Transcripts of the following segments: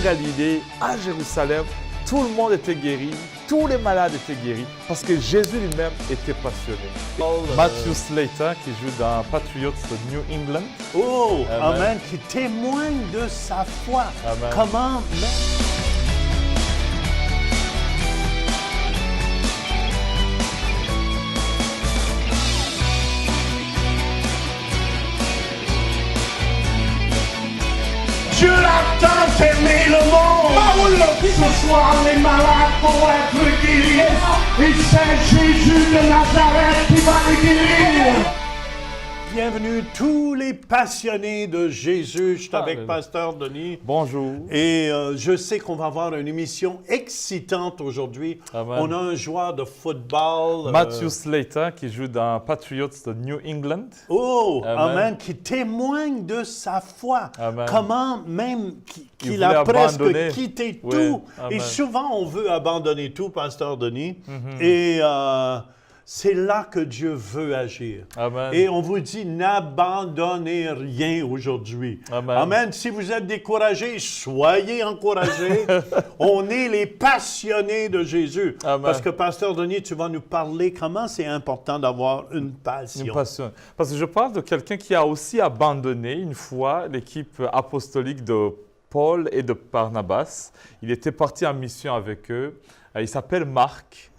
Galilée, à Jérusalem, tout le monde était guéri, tous les malades étaient guéris, parce que Jésus lui-même était passionné. Matthew Slater, qui joue dans Patriots de New England. Oh, Amen. amen, qui témoigne de sa foi. Amen. Comment Dieu a tant aimé le monde. Ce soir, les malades vont être guéris. Et c'est Jésus de Nazareth qui va les guérir. Bienvenue tous les passionnés de Jésus. Je suis avec Amen. Pasteur Denis. Bonjour. Et je sais qu'on va avoir une émission excitante aujourd'hui. Amen. On a un joueur de football. Matthew Slater, qui joue dans Patriots de New England. Oh, Amen. amen, qui témoigne de sa foi. Amen. Comment même qu'il voulait a presque abandonner. quitté Oui, tout. amen. Et souvent, on veut abandonner tout, Pasteur Denis. Et c'est là que Dieu veut agir. Amen. Et on vous dit, n'abandonnez rien aujourd'hui. Amen. Amen. Si vous êtes découragés, soyez encouragés. On est les passionnés de Jésus. Amen. Parce que, Pasteur Denis, tu vas nous parler comment c'est important d'avoir une passion. Une passion. Parce que je parle de quelqu'un qui a aussi abandonné une fois l'équipe apostolique de Paul et de Barnabas. Il était parti en mission avec eux. Il s'appelle Marc.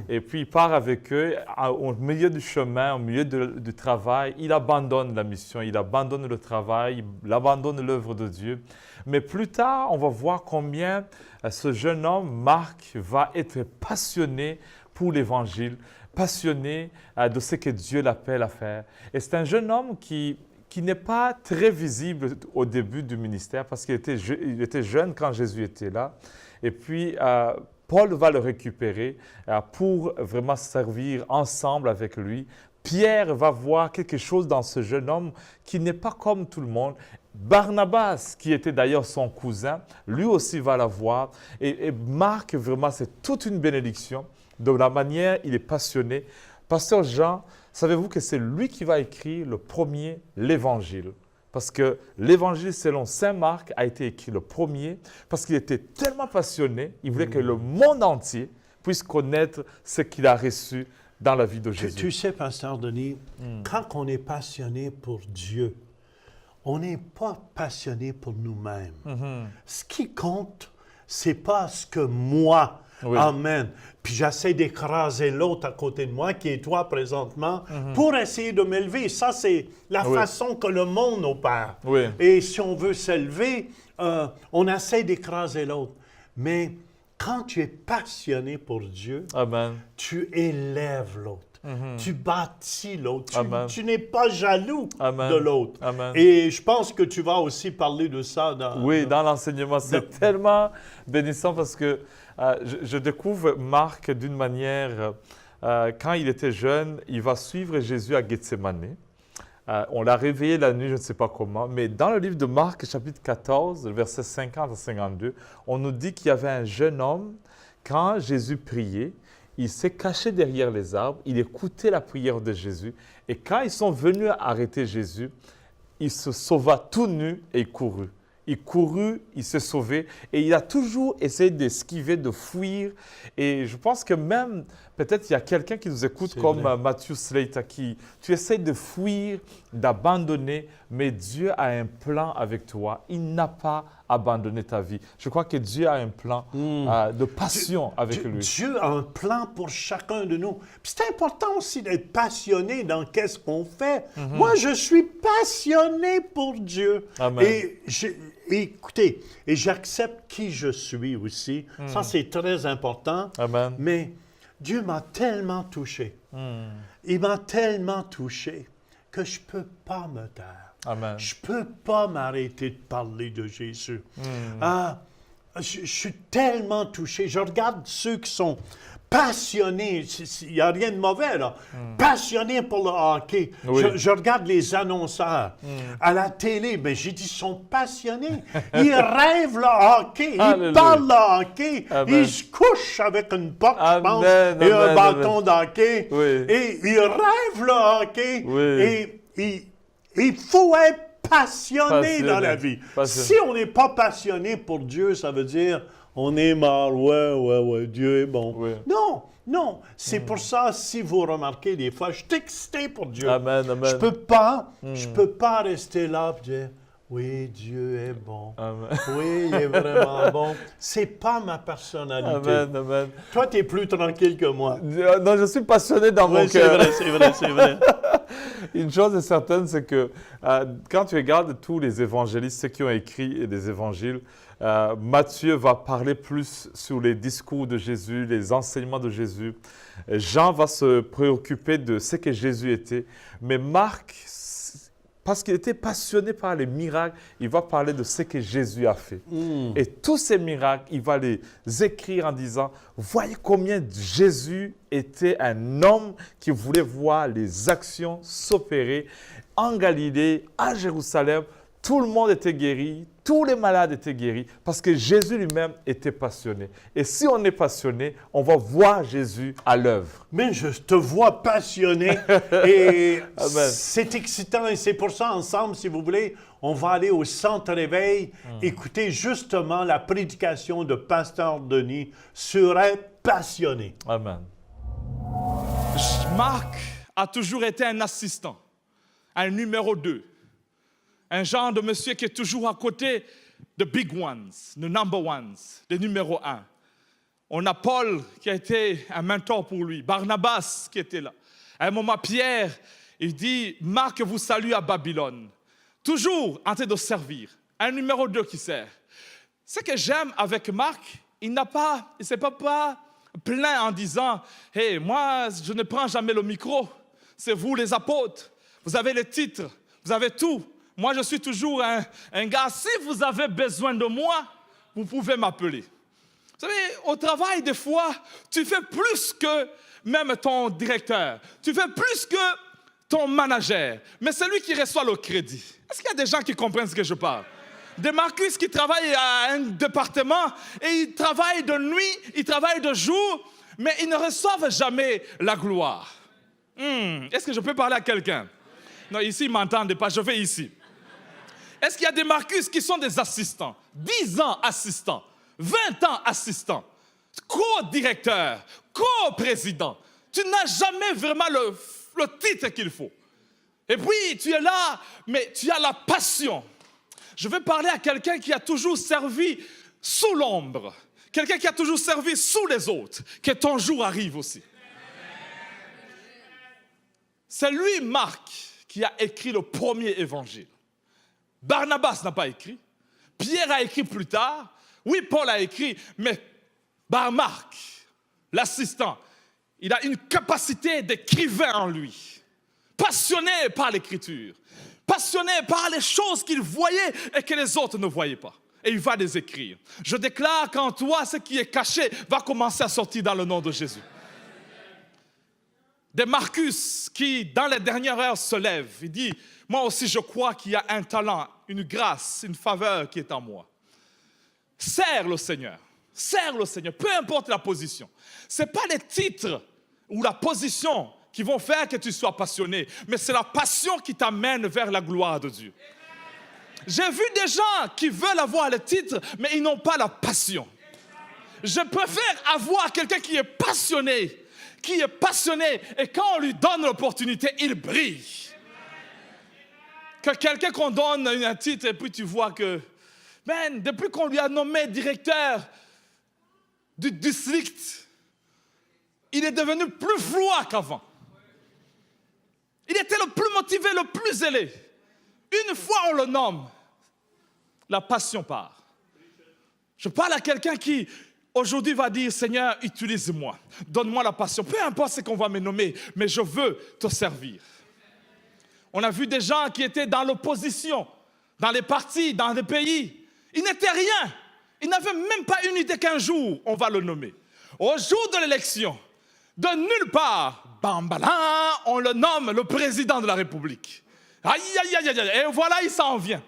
Et puis il part avec eux au milieu du chemin, au milieu du travail. Il abandonne la mission, il abandonne le travail, il abandonne l'œuvre de Dieu. Mais plus tard, on va voir combien ce jeune homme, Marc, va être passionné pour l'Évangile, passionné de ce que Dieu l'appelle à faire. Et c'est un jeune homme qui n'est pas très visible au début du ministère parce qu'il était jeune quand Jésus était là. Et puis, Paul va le récupérer pour vraiment servir ensemble avec lui. Pierre va voir quelque chose dans ce jeune homme qui n'est pas comme tout le monde. Barnabas, qui était d'ailleurs son cousin, lui aussi va la voir. Et Marc, vraiment, c'est toute une bénédiction. De la manière, il est passionné. Pasteur Jean, savez-vous que c'est lui qui va écrire le premier, l'Évangile? Parce que l'Évangile selon Saint Marc a été écrit le premier, parce qu'il était tellement passionné, il voulait que le monde entier puisse connaître ce qu'il a reçu dans la vie de Jésus. Tu sais, Pasteur Denis, quand on est passionné pour Dieu, on n'est pas passionné pour nous-mêmes. Ce qui compte, c'est pas ce que moi, Oui. amen, puis j'essaie d'écraser l'autre à côté de moi, qui est toi présentement, pour essayer de m'élever. Ça, c'est la Oui. façon que le monde opère. Oui. Et si on veut s'élever, on essaie d'écraser l'autre. Mais quand tu es passionné pour Dieu, Amen. tu élèves l'autre. Tu bâtis l'autre. Amen. Tu n'es pas jaloux Amen. de l'autre. Amen. Et je pense que tu vas aussi parler de ça dans... Oui, dans l'enseignement, c'est tellement bénissant parce que je découvre Marc d'une manière, quand il était jeune, il va suivre Jésus à Gethsémane. On l'a réveillé la nuit, je ne sais pas comment, mais dans le livre de Marc, chapitre 14, versets 50 à 52, on nous dit qu'il y avait un jeune homme, quand Jésus priait, il s'est caché derrière les arbres, il écoutait la prière de Jésus, et quand ils sont venus arrêter Jésus, il se sauva tout nu et il courut. Il courut, il s'est sauvé et il a toujours essayé d'esquiver, de fuir. Et je pense que même, peut-être il y a quelqu'un qui nous écoute C'est comme vrai. Matthew Slater, qui tu essaies de fuir, d'abandonner, mais Dieu a un plan avec toi. Il n'a pas abandonné ta vie. Je crois que Dieu a un plan de passion avec lui. Dieu a un plan pour chacun de nous. Puis c'est important aussi d'être passionné dans qu'est-ce qu'on fait. Moi, je suis passionné pour Dieu. Amen. Écoutez, et j'accepte qui je suis aussi. Ça, c'est très important. Amen. Mais Dieu m'a tellement touché. Il m'a tellement touché que je ne peux pas me taire. Amen. Je ne peux pas m'arrêter de parler de Jésus. Je suis tellement touché. Je regarde ceux qui sont passionnés. Il n'y a rien de mauvais, là. Passionnés pour le hockey. Oui. Je regarde les annonceurs à la télé. Mais j'ai dit, ils sont passionnés. Ils rêvent le hockey. Ils Alléluia. parlent le hockey. Amen. Ils se couchent avec une porte, je pense, Amen, et un amen, bâton d'hockey. Oui. Et ils rêvent le hockey. Oui. Et il faut être passionné dans la vie. Passionné. Si on n'est pas passionné pour Dieu, ça veut dire on est mort, ouais, Dieu est bon. Oui. Non. C'est pour ça, si vous remarquez, des fois, je suis excité pour Dieu. Amen, amen. Je peux pas rester là et dire, oui, Dieu est bon. Amen. Oui, il est vraiment bon. C'est pas ma personnalité. Amen. Toi, tu es plus tranquille que moi. Non, je suis passionné dans mon Oui, c'est cœur. vrai, c'est vrai. Une chose est certaine, c'est que quand tu regardes tous les évangélistes, ceux qui ont écrit des évangiles, Matthieu va parler plus sur les discours de Jésus, les enseignements de Jésus. Jean va se préoccuper de ce que Jésus était. Mais Marc, parce qu'il était passionné par les miracles, il va parler de ce que Jésus a fait. Et tous ces miracles, il va les écrire en disant, voyez combien Jésus était un homme qui voulait voir les actions s'opérer en Galilée, à Jérusalem. Tout le monde était guéri, tous les malades étaient guéris, parce que Jésus lui-même était passionné. Et si on est passionné, on va voir Jésus à l'œuvre. Mais je te vois passionné et Amen. c'est excitant et c'est pour ça, ensemble, si vous voulez, on va aller au Centre Réveil, écouter justement la prédication de Pasteur Denis sur être passionné. Amen. Marc a toujours été un assistant, un numéro 2. Un genre de monsieur qui est toujours à côté de big ones, de number ones, des numéro 1. On a Paul qui a été un mentor pour lui, Barnabas qui était là. À un moment, Pierre, il dit, Marc vous salue à Babylone. Toujours en train de servir. Un numéro 2 qui sert. Ce que j'aime avec Marc, il ne s'est pas plaint en disant, « Hey, moi, je ne prends jamais le micro. C'est vous les apôtres. Vous avez les titres, vous avez tout. Moi, je suis toujours un gars. Si vous avez besoin de moi, vous pouvez m'appeler. » Vous savez, au travail, des fois, tu fais plus que même ton directeur. Tu fais plus que ton manager. Mais c'est lui qui reçoit le crédit. Est-ce qu'il y a des gens qui comprennent ce que je parle? Des Marcus qui travaillent à un département et ils travaillent de nuit, ils travaillent de jour, mais ils ne reçoivent jamais la gloire. Est-ce que je peux parler à quelqu'un? Non, ici, ils ne m'entendent pas, je vais ici. Est-ce qu'il y a des Marcus qui sont des assistants? 10 ans assistants, 20 ans assistants, co-directeur, co-président. Tu n'as jamais vraiment le titre qu'il faut. Et puis, tu es là, mais tu as la passion. Je vais parler à quelqu'un qui a toujours servi sous l'ombre, quelqu'un qui a toujours servi sous les autres, que ton jour arrive aussi. C'est lui, Marc, qui a écrit le premier évangile. Barnabas n'a pas écrit. Pierre a écrit plus tard. Oui, Paul a écrit, mais Marc, l'assistant, il a une capacité d'écrivain en lui. Passionné par l'écriture. Passionné par les choses qu'il voyait et que les autres ne voyaient pas. Et il va les écrire. Je déclare qu'en toi, ce qui est caché va commencer à sortir dans le nom de Jésus. Des Marcus qui, dans les dernières heures, se lèvent. Il dit, moi aussi je crois qu'il y a un talent, une grâce, une faveur qui est en moi. Sers le Seigneur, peu importe la position. Ce n'est pas les titres ou la position qui vont faire que tu sois passionné, mais c'est la passion qui t'amène vers la gloire de Dieu. J'ai vu des gens qui veulent avoir le titre, mais ils n'ont pas la passion. Je préfère avoir quelqu'un qui est passionné, et quand on lui donne l'opportunité, il brille. Que quelqu'un qu'on donne un titre et puis tu vois que, depuis qu'on lui a nommé directeur du district, il est devenu plus froid qu'avant. Il était le plus motivé, le plus zélé. Une fois on le nomme, la passion part. Je parle à quelqu'un qui aujourd'hui va dire, Seigneur, utilise-moi, donne-moi la passion. Peu importe ce qu'on va me nommer, mais je veux te servir. On a vu des gens qui étaient dans l'opposition, dans les partis, dans les pays. Ils n'étaient rien. Ils n'avaient même pas une idée qu'un jour, on va le nommer. Au jour de l'élection, de nulle part, on le nomme le président de la République. Aïe, aïe, aïe, aïe, et voilà, il s'en vient.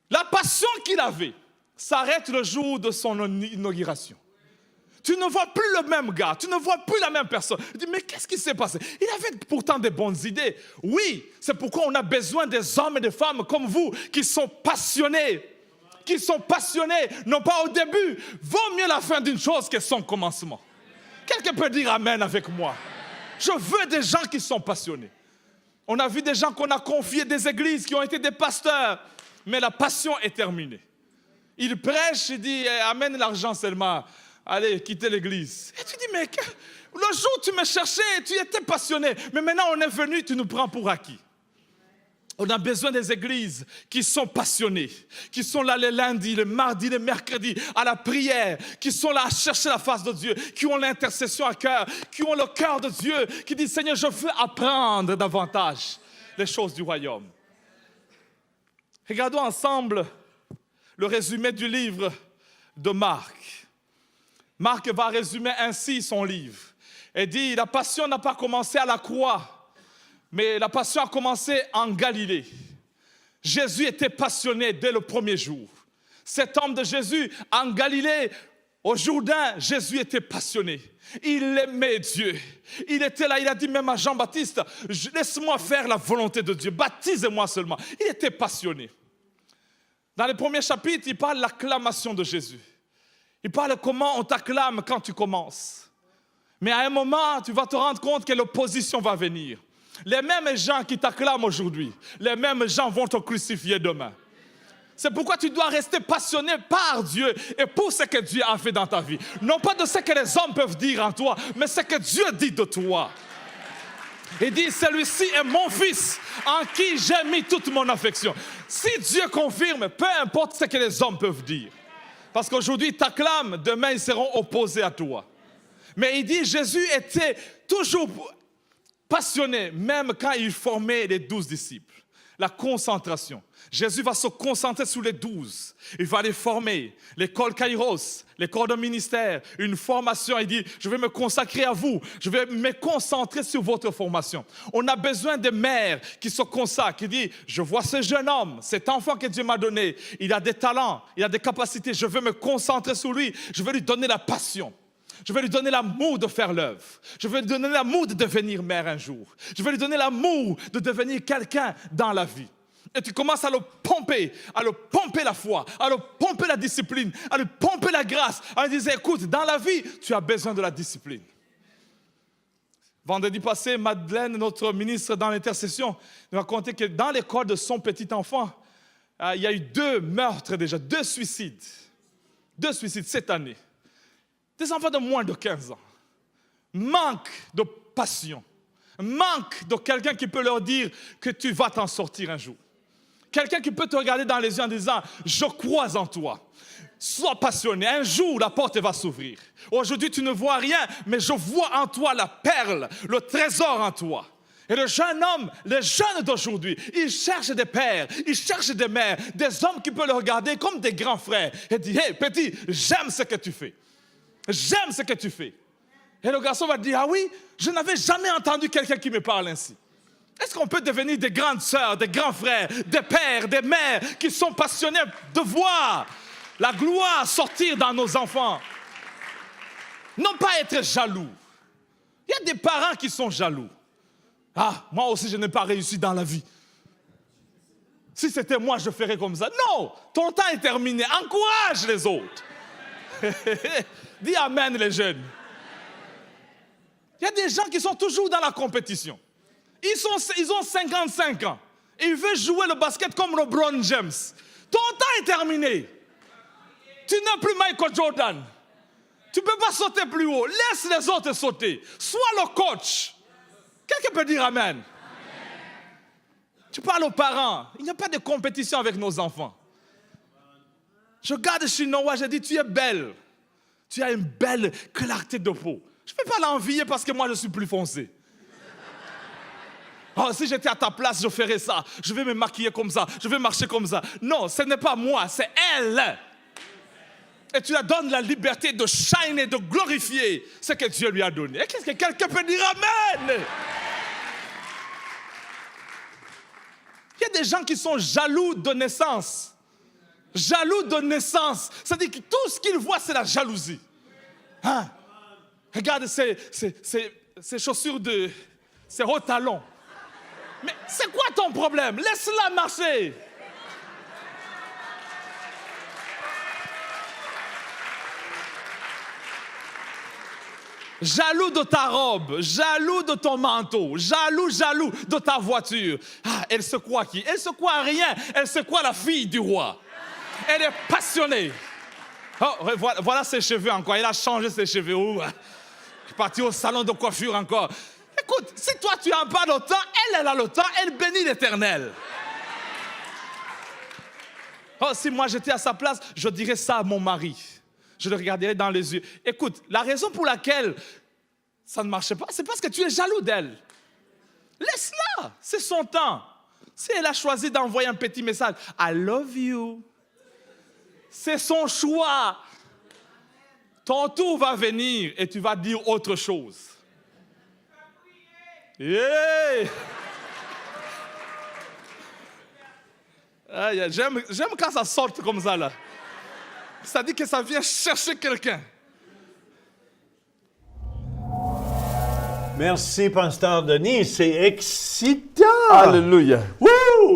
La passion qu'il avait s'arrête le jour de son inauguration. Tu ne vois plus le même gars, tu ne vois plus la même personne. Tu dis, mais qu'est-ce qui s'est passé? Il avait pourtant des bonnes idées. Oui, c'est pourquoi on a besoin des hommes et des femmes comme vous qui sont passionnés. Non pas au début. Vaut mieux la fin d'une chose que son commencement. Quelqu'un peut dire amen avec moi. Je veux des gens qui sont passionnés. On a vu des gens qu'on a confiés des églises qui ont été des pasteurs, mais la passion est terminée. Il prêche, il dit, amène l'argent seulement. Allez, quittez l'église. Et tu dis, mais le jour où tu me cherchais, tu étais passionné. Mais maintenant, on est venu, tu nous prends pour acquis. On a besoin des églises qui sont passionnées, qui sont là les lundis, les mardis, les mercredis, à la prière, qui sont là à chercher la face de Dieu, qui ont l'intercession à cœur, qui ont le cœur de Dieu, qui disent, Seigneur, je veux apprendre davantage les choses du royaume. Regardons ensemble le résumé du livre de Marc. Marc va résumer ainsi son livre et dit, la passion n'a pas commencé à la croix, mais la passion a commencé en Galilée. Jésus était passionné dès le premier jour. Cet homme de Jésus, en Galilée, au Jourdain, Jésus était passionné. Il aimait Dieu. Il était là, il a dit même à Jean-Baptiste, laisse-moi faire la volonté de Dieu, baptisez-moi seulement. Il était passionné. Dans les premiers chapitres, il parle de l'acclamation de Jésus. Il parle de comment on t'acclame quand tu commences. Mais à un moment, tu vas te rendre compte que l'opposition va venir. Les mêmes gens qui t'acclament aujourd'hui, les mêmes gens vont te crucifier demain. C'est pourquoi tu dois rester passionné par Dieu et pour ce que Dieu a fait dans ta vie. Non pas de ce que les hommes peuvent dire en toi, mais ce que Dieu dit de toi. Il dit, celui-ci est mon fils en qui j'ai mis toute mon affection. Si Dieu confirme, peu importe ce que les hommes peuvent dire. Parce qu'aujourd'hui, ils t'acclament, demain, ils seront opposés à toi. Mais il dit, Jésus était toujours passionné, même quand il formait les 12 disciples. La concentration. Jésus va se concentrer sur les 12. Il va les former. L'école Kairos, l'école de ministère, une formation. Il dit, je vais me consacrer à vous. Je vais me concentrer sur votre formation. On a besoin de mères qui se consacrent. Il dit, je vois ce jeune homme, cet enfant que Dieu m'a donné. Il a des talents, il a des capacités. Je veux me concentrer sur lui. Je veux lui donner la passion. Je vais lui donner l'amour de faire l'œuvre. Je vais lui donner l'amour de devenir mère un jour. Je vais lui donner l'amour de devenir quelqu'un dans la vie. Et tu commences à le pomper la foi, à le pomper la discipline, à le pomper la grâce, à lui dire, écoute, dans la vie, tu as besoin de la discipline. Vendredi passé, Madeleine, notre ministre dans l'intercession, nous a raconté que dans l'école de son petit enfant, il y a eu 2 meurtres déjà, 2 suicides. 2 suicides cette année. Des enfants de moins de 15 ans. Manque de passion. Manque de quelqu'un qui peut leur dire que tu vas t'en sortir un jour. Quelqu'un qui peut te regarder dans les yeux en disant, je crois en toi. Sois passionné. Un jour, la porte va s'ouvrir. Aujourd'hui, tu ne vois rien, mais je vois en toi la perle, le trésor en toi. Et le jeune homme, les jeunes d'aujourd'hui, ils cherchent des pères, ils cherchent des mères, des hommes qui peuvent le regarder comme des grands frères et dire, hey, petit, j'aime ce que tu fais. J'aime ce que tu fais. Et le garçon va dire, ah oui, je n'avais jamais entendu quelqu'un qui me parle ainsi. Est-ce qu'on peut devenir des grandes sœurs, des grands frères, des pères, des mères qui sont passionnés de voir la gloire sortir dans nos enfants? Non pas être jaloux. Il y a des parents qui sont jaloux. Ah, moi aussi je n'ai pas réussi dans la vie. Si c'était moi, je ferais comme ça. Non, ton temps est terminé. Encourage les autres. Dis amen les jeunes. Il y a des gens qui sont toujours dans la compétition. Ils ont 55 ans. Ils veulent jouer le basket comme LeBron James. Ton temps est terminé. Tu n'es plus Michael Jordan. Tu ne peux pas sauter plus haut. Laisse les autres sauter. Sois le coach. Quelqu'un peut dire amen. Amen. Tu parles aux parents. Il n'y a pas de compétition avec nos enfants. Je regarde chez Noah, je dis, tu es belle. Tu as une belle clarté de peau. Je ne peux pas l'envier parce que moi, je suis plus foncé. Oh, si j'étais à ta place, je ferais ça. Je vais me maquiller comme ça. Je vais marcher comme ça. Non, ce n'est pas moi, c'est elle. Et tu la donnes la liberté de shiner, de glorifier ce que Dieu lui a donné. Et qu'est-ce que quelqu'un peut dire amen? Il y a des gens qui sont jaloux de naissance. Jaloux de naissance. C'est-à-dire que tout ce qu'ils voient, c'est la jalousie. Hein? Regarde ces chaussures de... ces hauts talons. Mais c'est quoi ton problème? Laisse-la marcher. Jaloux de ta robe, jaloux de ton manteau, jaloux de ta voiture. Ah, elle se croit qui? Elle se croit rien. Elle se croit la fille du roi. Elle est passionnée. Oh, voilà ses cheveux encore. Elle a changé ses cheveux. Elle est partie au salon de coiffure encore. Écoute, si toi tu n'as pas le temps, elle a le temps. Elle bénit l'Éternel. Oh, si moi j'étais à sa place, je dirais ça à mon mari. Je le regarderai dans les yeux. Écoute, la raison pour laquelle ça ne marchait pas, c'est parce que tu es jaloux d'elle. Laisse-la, c'est son temps. Si elle a choisi d'envoyer un petit message, I love you, c'est son choix. Ton tour va venir et tu vas dire autre chose. Yeah! J'aime quand ça sort comme ça, là. Ça dit que ça vient chercher quelqu'un. Merci, Pasteur Denis. C'est excitant. Alléluia. Wouh!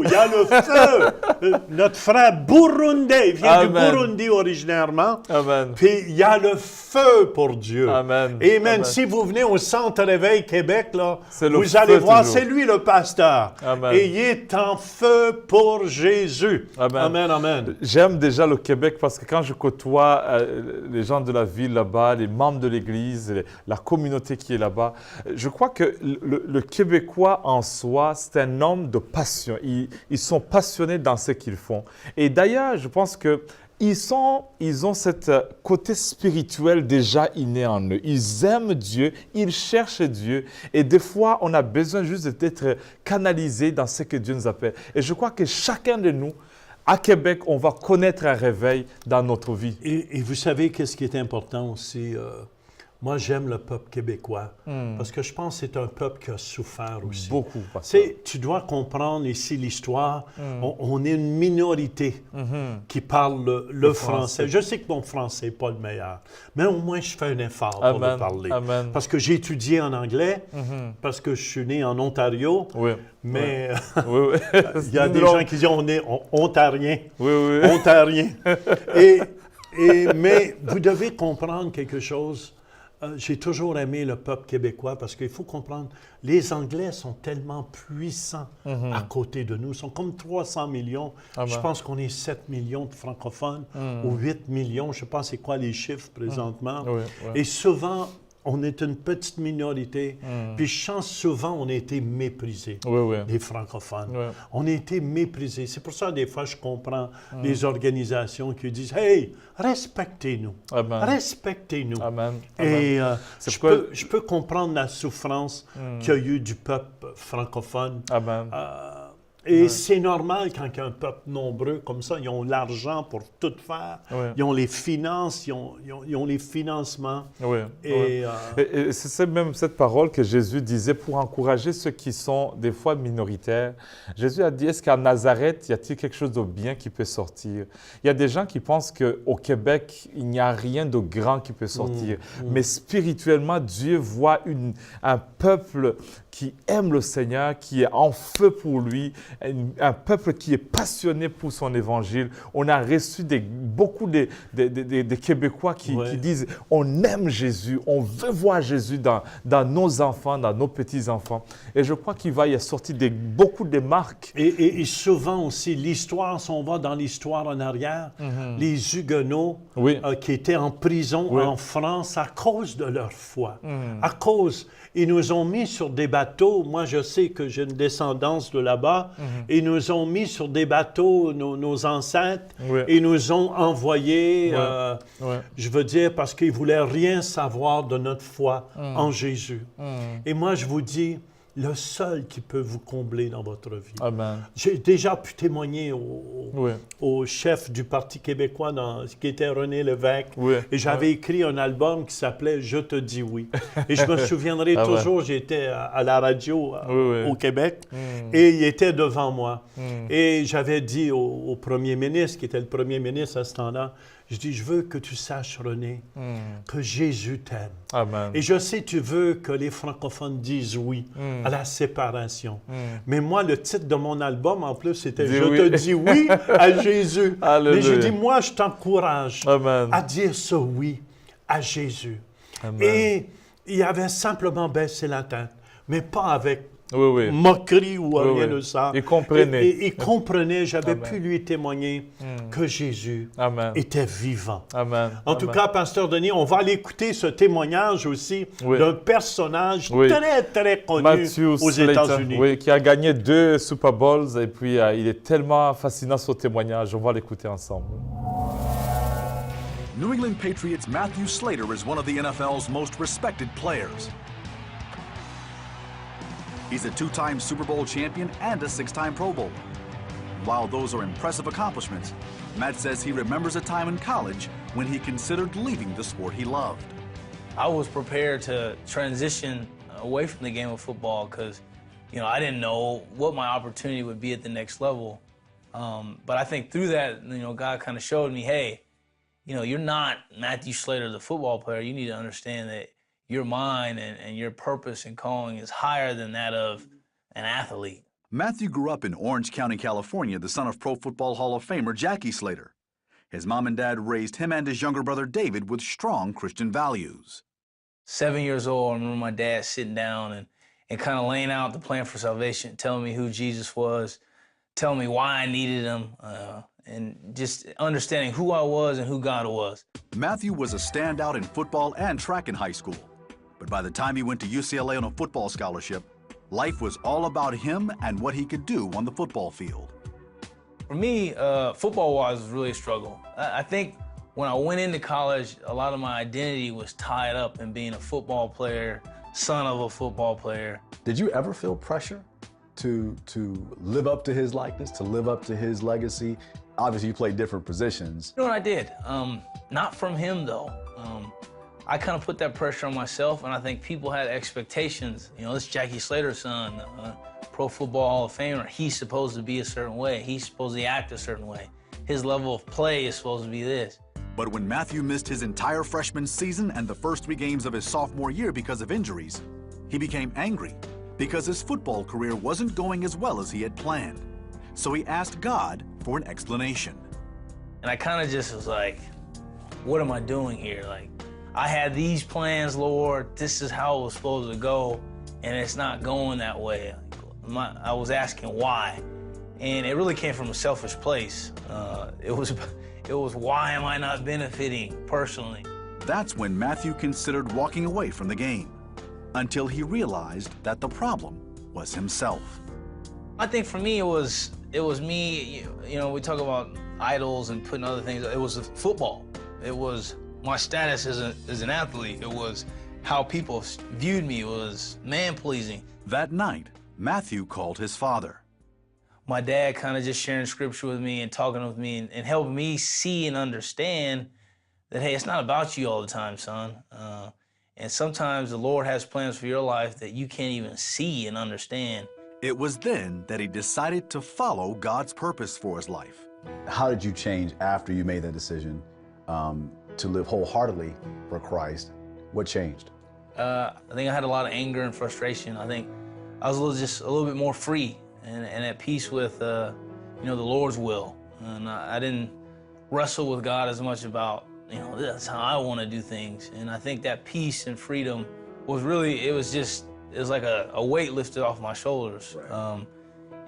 Il y a le feu. Notre frère burundais vient du Burundi originairement. Amen. Puis il y a le feu pour Dieu. Amen. Amen. Amen. Si vous venez au Centre Réveil Québec, là, le vous allez feu voir, toujours. c'est lui le pasteur. Amen. Et il est en feu pour Jésus. Amen. Amen, amen. J'aime déjà le Québec parce que quand je côtoie les gens de la ville là-bas, les membres de l'Église, la communauté qui est là-bas, je crois que le Québécois en soi, c'est un homme de passion. Ils sont passionnés dans ce qu'ils font. Et d'ailleurs, je pense qu'ils ont cette côté spirituel déjà inné en eux. Ils aiment Dieu, ils cherchent Dieu. Et des fois, on a besoin juste d'être canalisé dans ce que Dieu nous appelle. Et je crois que chacun de nous, à Québec, on va connaître un réveil dans notre vie. Et vous savez qu'est-ce qui est important aussi? Moi, j'aime le peuple québécois parce que je pense que c'est un peuple qui a souffert aussi. Beaucoup. Pasteur. Tu dois comprendre ici l'histoire. On est une minorité qui parle le français. Je sais que mon français n'est pas le meilleur, mais au moins je fais un effort pour le parler. Amen. Parce que j'ai étudié en anglais, parce que je suis né en Ontario, Oui. mais Oui, oui. il y a des gens qui disent on est ontarien. Oui, oui. Ontarien. Mais vous devez comprendre quelque chose. J'ai toujours aimé le peuple québécois parce qu'il faut comprendre, les Anglais sont tellement puissants à côté de nous. Ils sont comme 300 millions. Amen. Je pense qu'on est 7 millions de francophones ou 8 millions. Je ne sais pas c'est quoi les chiffres présentement. Oui, oui. Et souvent, on est une petite minorité. Puis je sens souvent on a été méprisés, Oui, oui. les francophones. Oui. On a été méprisés. C'est pour ça, des fois, je comprends les organisations qui disent « Hey, respectez-nous. Amen. Respectez-nous. » Amen. Amen. Et C'est je, pourquoi- je peux comprendre la souffrance qu'il y a eu du peuple francophone. Amen. Et c'est normal quand il y a un peuple nombreux comme ça, ils ont l'argent pour tout faire, Ouais. ils ont les finances, ils ont les financements. Oui. Et, Et c'est même cette parole que Jésus disait pour encourager ceux qui sont des fois minoritaires. Jésus a dit, est-ce qu'à Nazareth, y a-t-il quelque chose de bien qui peut sortir? Il y a des gens qui pensent qu'au Québec, il n'y a rien de grand qui peut sortir. Mais spirituellement, Dieu voit un peuple qui aime le Seigneur, qui est en feu pour lui, un peuple qui est passionné pour son évangile. On a reçu beaucoup de Québécois qui disent « on aime Jésus, on veut voir Jésus dans nos enfants, dans nos petits-enfants ». Et je crois qu'il va y sortir beaucoup de marques. et souvent aussi, l'histoire, si on va dans l'histoire en arrière, les Huguenots qui étaient en prison en France à cause de leur foi, à cause... Ils nous ont mis sur des bateaux. Moi, je sais que j'ai une descendance de là-bas. Ils nous ont mis sur des bateaux, nos ancêtres. Ils nous ont envoyés, je veux dire, parce qu'ils ne voulaient rien savoir de notre foi en Jésus. Et moi, je vous dis, le seul qui peut vous combler dans votre vie. Amen. J'ai déjà pu témoigner au chef du Parti québécois, qui était René Lévesque. Et j'avais écrit un album qui s'appelait « Je te dis oui ». Et je me souviendrai toujours, j'étais à la radio au Québec et il était devant moi. Et j'avais dit au premier ministre, qui était le premier ministre à ce temps-là, Je dis, je veux que tu saches, René, que Jésus t'aime. Amen. Et je sais, tu veux que les francophones disent oui à la séparation. Mais moi, le titre de mon album, en plus, c'était « Je te dis oui à Jésus ». Mais je dis, moi, je t'encourage à dire ce oui à Jésus. Amen. Et il avait simplement baissé la tête, mais pas avec moquerie ou rien de ça. Il comprenait. Il comprenait, j'avais pu lui témoigner que Jésus était vivant. Amen. En tout cas, Pasteur Denis, on va aller écouter ce témoignage aussi d'un personnage très, très connu Matthew aux Slater, États-Unis. qui a gagné 2 Super Bowls et puis il est tellement fascinant ce témoignage. On va l'écouter ensemble. New England Patriots' Matthew Slater is one of the NFL's most respected players. He's a 2-time Super Bowl champion and a 6-time Pro Bowl. While those are impressive accomplishments, Matt says he remembers a time in college when he considered leaving the sport he loved. I was prepared to transition away from the game of football because, I didn't know what my opportunity would be at the next level. But I think through that, God kind of showed me, hey, you're not Matthew Slater, the football player. You need to understand that your mind and your purpose and calling is higher than that of an athlete. Matthew grew up in Orange County, California, the son of Pro Football Hall of Famer Jackie Slater. His mom and dad raised him and his younger brother David with strong Christian values. 7 years old, I remember my dad sitting down and kind of laying out the plan for salvation, telling me who Jesus was, telling me why I needed him, and just understanding who I was and who God was. Matthew was a standout in football and track in high school. But by the time he went to UCLA on a football scholarship, life was all about him and what he could do on the football field. For me, football-wise was really a struggle. I think when I went into college, a lot of my identity was tied up in being a football player, son of a football player. Did you ever feel pressure to live up to his likeness, to live up to his legacy? Obviously, you played different positions. You know what I did? Not from him, though. I kind of put that pressure on myself, and I think people had expectations. This is Jackie Slater's son, Pro Football Hall of Famer. He's supposed to be a certain way. He's supposed to act a certain way. His level of play is supposed to be this. But when Matthew missed his entire freshman season and the first 3 games of his sophomore year because of injuries, he became angry because his football career wasn't going as well as he had planned. So he asked God for an explanation. And I kind of just was like, what am I doing here? Like, I had these plans, Lord. This is how it was supposed to go, and it's not going that way. I was asking why, and it really came from a selfish place. It was why am I not benefiting personally? That's when Matthew considered walking away from the game, until he realized that the problem was himself. I think for me, it was me. We talk about idols and putting other things. It was football. It was my status as an athlete. It was how people viewed me. It was man-pleasing. That night, Matthew called his father. My dad kind of just sharing scripture with me and talking with me and helping me see and understand that, hey, it's not about you all the time, son. And sometimes the Lord has plans for your life that you can't even see and understand. It was then that he decided to follow God's purpose for his life. How did you change after you made that decision to live wholeheartedly for Christ? What changed? I think I had a lot of anger and frustration. I think I was just a little bit more free and at peace with the Lord's will. And I didn't wrestle with God as much about, that's how I want to do things. And I think that peace and freedom was really, it was like a weight lifted off my shoulders. Right.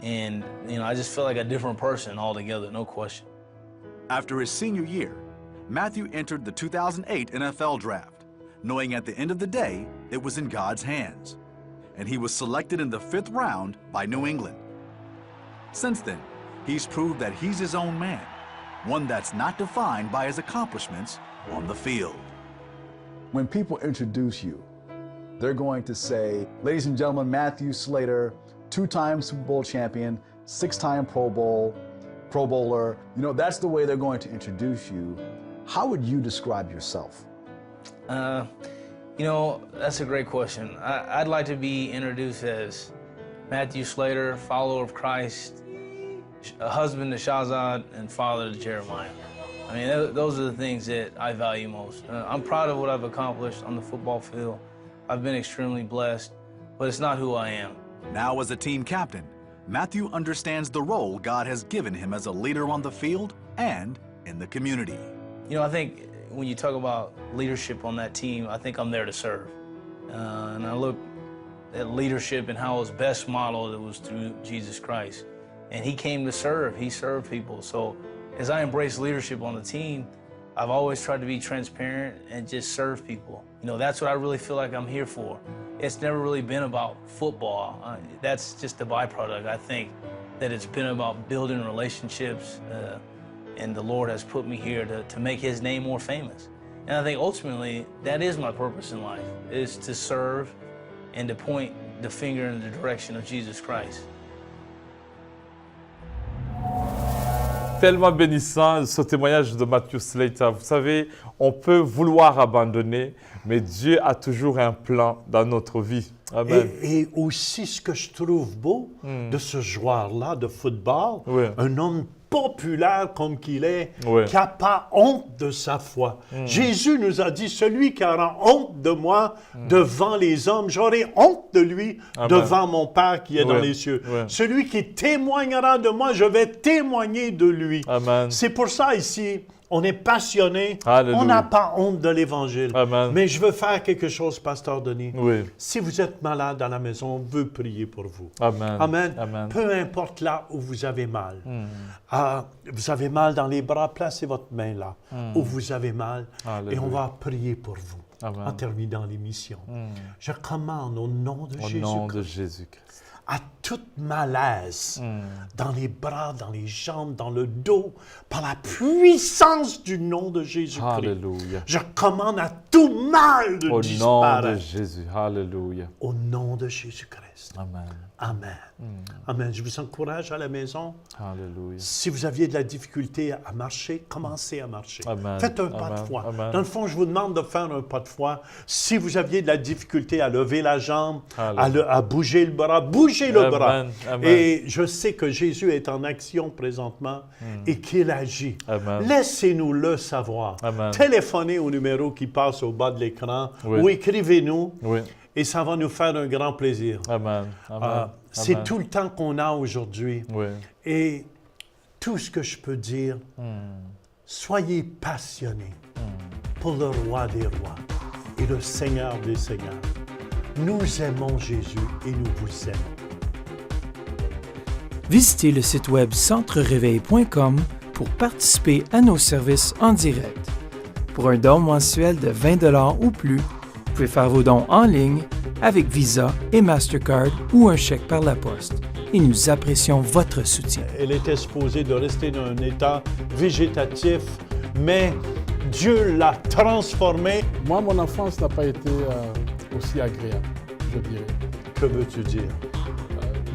I just felt like a different person altogether, no question. After his senior year, Matthew entered the 2008 NFL Draft, knowing at the end of the day, it was in God's hands. And he was selected in the 5th round by New England. Since then, he's proved that he's his own man, one that's not defined by his accomplishments on the field. When people introduce you, they're going to say, ladies and gentlemen, Matthew Slater, 2-time Super Bowl champion, 6-time Pro Bowler. That's the way they're going to introduce you. How would you describe yourself? That's a great question. I'd like to be introduced as Matthew Slater, follower of Christ, a husband to Shahzad, and father to Jeremiah. I mean, those are the things that I value most. I'm proud of what I've accomplished on the football field. I've been extremely blessed, but it's not who I am. Now as a team captain, Matthew understands the role God has given him as a leader on the field and in the community. You know, I think when you talk about leadership on that team, I think I'm there to serve. And I look at leadership and how it was best modeled, it was through Jesus Christ. And he came to serve, he served people. So as I embrace leadership on the team, I've always tried to be transparent and just serve people. You know, that's what I really feel like I'm here for. It's never really been about football. That's just a byproduct. I think that it's been about building relationships, and the Lord has put me here to make his name more famous. And I think ultimately that is my purpose in life, is to serve and to point the finger in the direction of Jesus Christ. Tellement bénissant ce témoignage de Matthew Slater. Vous savez, on peut vouloir abandonner, mais Dieu a toujours un plan dans notre vie. Amen. Et aussi, ce que je trouve beau de ce joueur-là de football, Oui. un homme populaire comme qu'il est, Oui. qui n'a pas honte de sa foi. Jésus nous a dit, celui qui aura honte de moi devant les hommes, j'aurai honte de lui Amen. devant mon Père qui est dans Oui. les cieux. Oui. Celui qui témoignera de moi, je vais témoigner de lui. Amen. C'est pour ça ici, on est passionné, Alléluia. on n'a pas honte de l'Évangile. Amen. Mais je veux faire quelque chose, Pasteur Denis. Oui. Si vous êtes malade à la maison, on veut prier pour vous. Amen. Amen. Amen. Peu importe là où vous avez mal. Vous avez mal dans les bras, placez votre main là où vous avez mal Alléluia. et on va prier pour vous Amen. en terminant l'émission. Je commande au nom de Au Jésus nom de Jésus-Christ. à tout malaise dans les bras, dans les jambes, dans le dos, par la puissance du nom de Jésus-Christ. Alléluia. Je commande à tout mal de Au nom de disparaître. Jésus. Alléluia. Au nom de Jésus-Christ. Amen. Amen. Amen. Je vous encourage à la maison. Alléluia. Si vous aviez de la difficulté à marcher, commencez à marcher. Amen. Faites un pas Amen. de foi. Amen. Dans le fond, je vous demande de faire un pas de foi. Si vous aviez de la difficulté à lever la jambe, à bouger le bras, bougez le Amen. bras. Amen. Et je sais que Jésus est en action présentement et qu'il agit. Amen. Laissez-nous le savoir. Amen. Téléphonez au numéro qui passe au bas de l'écran Oui. ou écrivez-nous. Oui. Et ça va nous faire un grand plaisir. Amen. Amen. C'est Amen. tout le temps qu'on a aujourd'hui. Oui. Et tout ce que je peux dire, soyez passionnés pour le roi des rois et le Seigneur des seigneurs. Nous aimons Jésus et nous vous aimons. Visitez le site web centrereveil.com pour participer à nos services en direct. Pour un don mensuel de 20 $ ou plus, vous pouvez faire vos dons en ligne avec Visa et Mastercard ou un chèque par la poste. Et nous apprécions votre soutien. Elle était supposée de rester dans un état végétatif, mais Dieu l'a transformée. Moi, mon enfance n'a pas été aussi agréable, je dirais. Que veux-tu dire?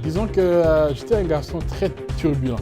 Disons que j'étais un garçon très turbulent.